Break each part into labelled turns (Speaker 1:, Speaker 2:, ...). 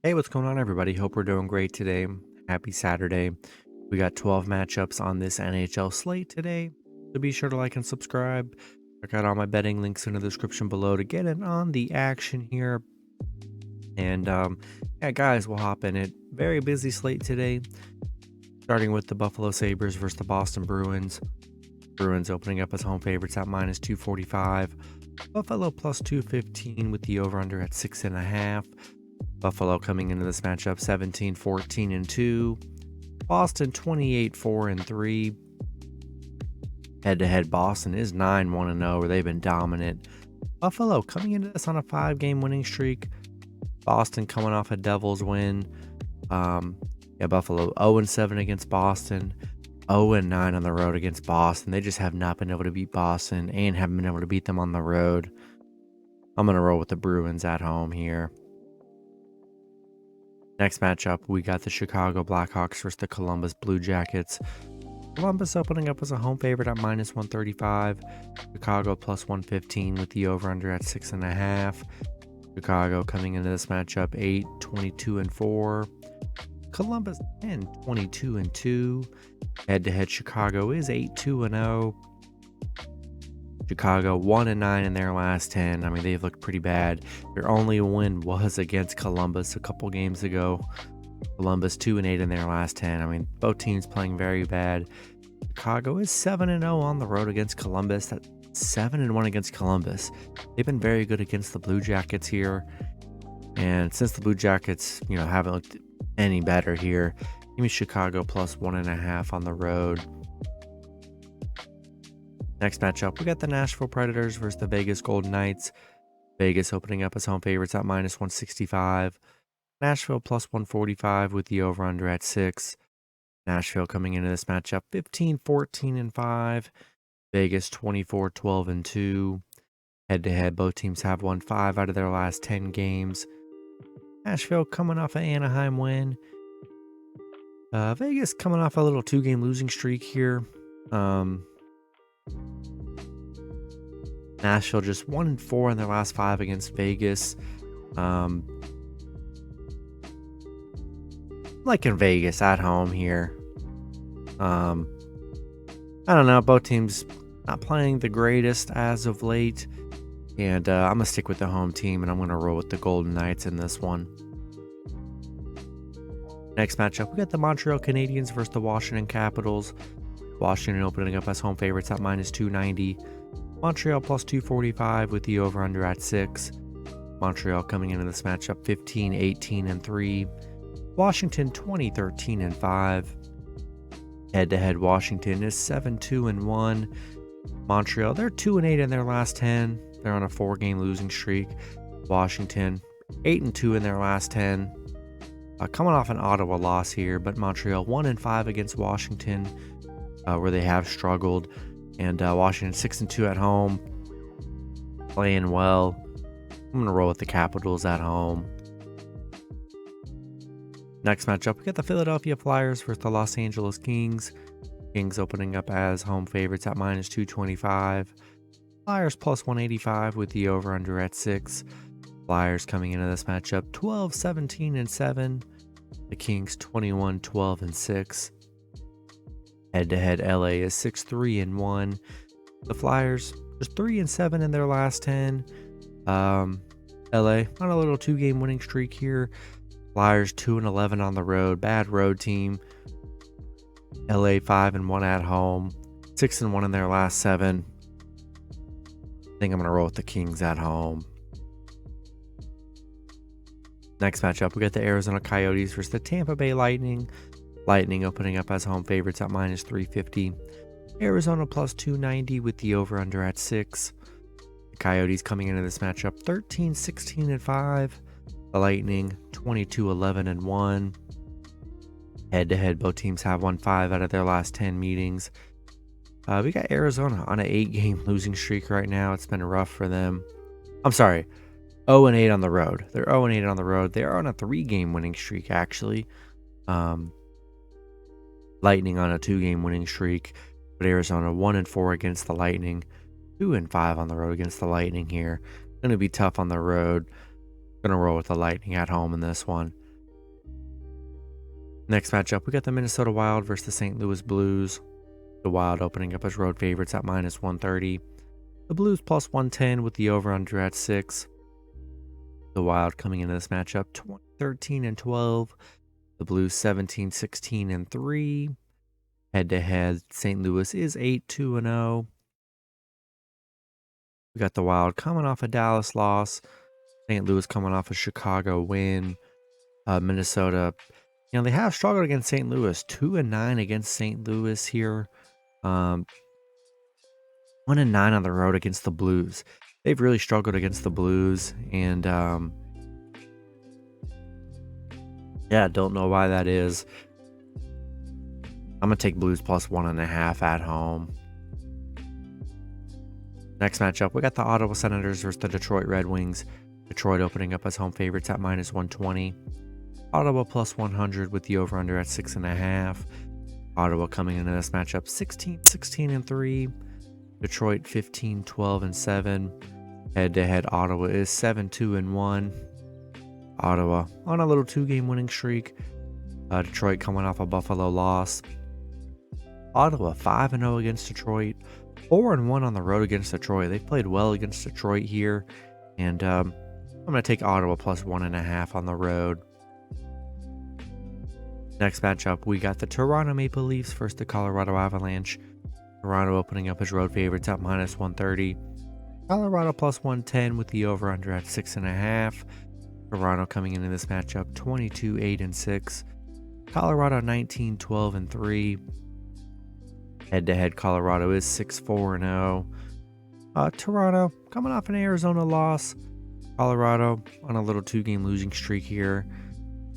Speaker 1: Hey, what's going on, everybody? Hope we're doing great today. Happy Saturday. We got 12 matchups on this NHL slate today, so be sure to like and subscribe. Check out all my betting links in the description below to get in on the action here. And yeah, guys, we'll hop in it. Very busy slate today, starting with the Buffalo Sabres versus the Boston Bruins. Bruins opening up as home favorites at minus 245. Buffalo plus 215 with the over-under at 6.5. Buffalo coming into this matchup 17-14-2. Boston 28-4-3. Head-to-head, Boston is 9-1-0, where they've been dominant. Buffalo coming into this on a 5-game winning streak. Boston coming off a Devils win. Buffalo 0-7 against Boston. 0-9 on the road against Boston. They just have not been able to beat Boston and haven't been able to beat them on the road. I'm going to roll with the Bruins at home here. Next matchup, we got the Chicago Blackhawks versus the Columbus Blue Jackets. Columbus opening up as a home favorite at minus 135. Chicago plus 115 with the over-under at 6.5. Chicago coming into this matchup 8-22-4. Columbus 10-22-2. Head-to-head, Chicago is 8-2-0. Chicago 1-9 in their last 10. I mean, they've looked pretty bad. Their only win was against Columbus a couple games ago. Columbus 2-8 in their last 10. I mean, both teams playing very bad. Chicago is 7-0 on the road against Columbus. That's 7-1 against Columbus. They've been very good against the Blue Jackets here. And since the Blue Jackets, haven't looked any better here, give me Chicago plus 1.5 on the road. Next matchup, we got the Nashville Predators versus the Vegas Golden Knights. Vegas opening up as home favorites at minus 165. Nashville plus 145 with the over-under at 6. Nashville coming into this matchup 15-14-5. Vegas 24-12-2. Head-to-head, both teams have won 5 out of their last 10 games. Nashville coming off an Anaheim win. Vegas coming off a little 2-game losing streak here. Nashville just 1-4 in their last 5 against Vegas. Like in Vegas at home here. I don't know. Both teams not playing the greatest as of late. And I'm going to stick with the home team, and I'm going to roll with the Golden Knights in this one. Next matchup, we got the Montreal Canadiens versus the Washington Capitals. Washington opening up as home favorites at minus 290. Montreal plus 245 with the over-under at 6. Montreal coming into this matchup 15-18-3. Washington 20-13-5. Head-to-head, Washington is 7-2-1. Montreal, they're 2-8 in their last 10. They're on a 4-game losing streak. Washington 8-2 in their last 10. Coming off an Ottawa loss here, but Montreal 1-5 against Washington, where they have struggled. And Washington 6-2 at home, playing well. I'm going to roll with the Capitals at home. Next matchup, we got the Philadelphia Flyers versus the Los Angeles Kings. Kings opening up as home favorites at minus 225. Flyers plus 185 with the over-under at 6. Flyers coming into this matchup 12-17-7. The Kings 21-12-6. Head-to-head, LA is 6-3-1. The Flyers just 3-7 in their last 10. LA on a little 2-game winning streak here. Flyers 2-11 on the road. Bad road team. LA 5-1 at home. 6-1 in their last 7. I think I'm going to roll with the Kings at home. Next matchup, we got the Arizona Coyotes versus the Tampa Bay Lightning. Lightning opening up as home favorites at minus 350. Arizona plus 290 with the over-under at 6. The Coyotes coming into this matchup 13-16-5. The Lightning 22-11-1. Head-to-head, both teams have won 5 out of their last 10 meetings. We got Arizona on an 8-game losing streak right now. It's been rough for them. I'm sorry, 0-8 on the road. They're 0-8 on the road. They are on a 3-game winning streak, actually. Lightning on a 2-game winning streak, but Arizona 1-4 against the Lightning, 2-5 on the road against the Lightning here. Going to be tough on the road. Going to roll with the Lightning at home in this one. Next matchup, we got the Minnesota Wild versus the St. Louis Blues. The Wild opening up as road favorites at -130. The Blues +110 with the over-under at 6. The Wild coming into this matchup 13-12. The Blues 17-16-3. Head-to-head, St. Louis is 8-2-0. We got the Wild coming off a Dallas loss. St. Louis coming off a Chicago win. Minnesota, they have struggled against St. Louis. 2-9 against St. Louis here. 1-9 on the road against the Blues. They've really struggled against the Blues, and don't know why that is. I'm gonna take Blues +1.5 at home. Next matchup, we got the Ottawa Senators versus the Detroit Red Wings. Detroit opening up as home favorites at -120. Ottawa +100 with the over-under at 6.5. Ottawa coming into this matchup 16-16-3. Detroit 15-12-7. Head-to-head, Ottawa is 7-2-1. Ottawa on a little 2-game winning streak. Detroit coming off a Buffalo loss. Ottawa 5-0 against Detroit. 4-1 on the road against Detroit. They've played well against Detroit here. And I'm going to take Ottawa +1.5 on the road. Next matchup, we got the Toronto Maple Leafs versus the Colorado Avalanche. Toronto opening up as road favorites at -130. Colorado +110 with the over-under at 6.5. Toronto coming into this matchup 22-8-6. Colorado 19-12-3. Head-to-head, Colorado is 6-4-0. Toronto coming off an Arizona loss. Colorado on a little 2-game losing streak here.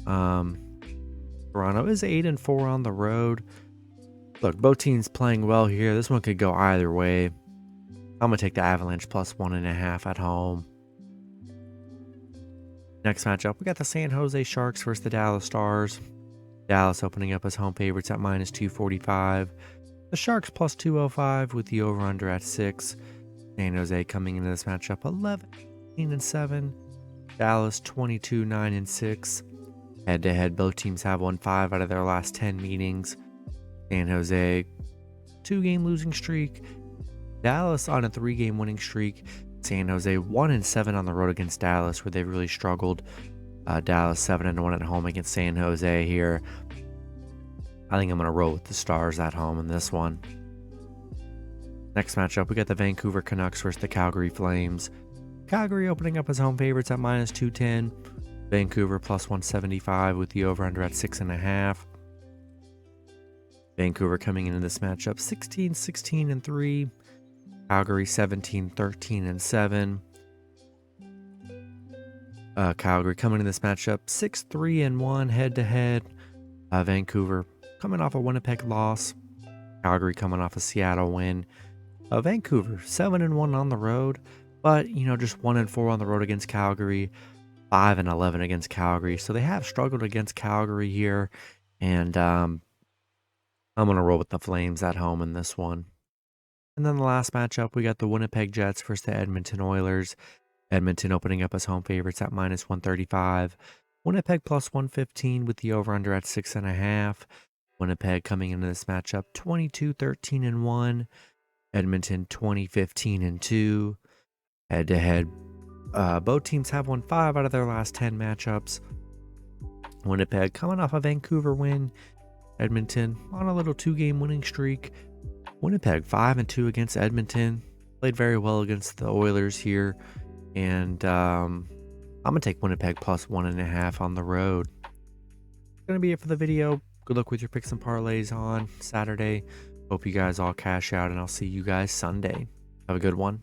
Speaker 1: Toronto is 8-4 on the road. Look, both teams playing well here. This one could go either way. I'm going to take the Avalanche +1.5 at home. Next matchup, we got the San Jose Sharks versus the Dallas Stars. Dallas opening up as home favorites at -245. The Sharks +205 with the over-under at 6. San Jose coming into this matchup 11-7. Dallas 22-9-6. Head-to-head, both teams have won 5 out of their last 10 meetings. San Jose, 2-game losing streak. Dallas on a 3-game winning streak. San Jose 1-7 on the road against Dallas, where they've really struggled. Dallas 7-1 at home against San Jose here. I think I'm going to roll with the Stars at home in this one. Next matchup, we got the Vancouver Canucks versus the Calgary Flames. Calgary opening up as home favorites at -210. Vancouver +175 with the over-under at 6.5. Vancouver coming into this matchup 16-16-3. Calgary 17-13-7. Calgary coming into this matchup 6-3-1 head-to-head. Vancouver coming off a Winnipeg loss. Calgary coming off a Seattle win. Vancouver 7-1 on the road, but just 1-4 on the road against Calgary. 5-11 against Calgary, so they have struggled against Calgary here, and I'm gonna roll with the Flames at home in this one. And then the last matchup, we got the Winnipeg Jets versus the Edmonton Oilers. Edmonton opening up as home favorites at -135. Winnipeg +115 with the over-under at 6.5. Winnipeg coming into this matchup 22-13-1. Edmonton 20-15-2. Head-to-head, both teams have won 5 out of their last 10 matchups. Winnipeg coming off a Vancouver win. Edmonton on a little 2-game winning streak. Winnipeg 5-2 against Edmonton. Played very well against the Oilers here. And I'm going to take Winnipeg +1.5 on the road. That's going to be it for the video. Good luck with your picks and parlays on Saturday. Hope you guys all cash out, and I'll see you guys Sunday. Have a good one.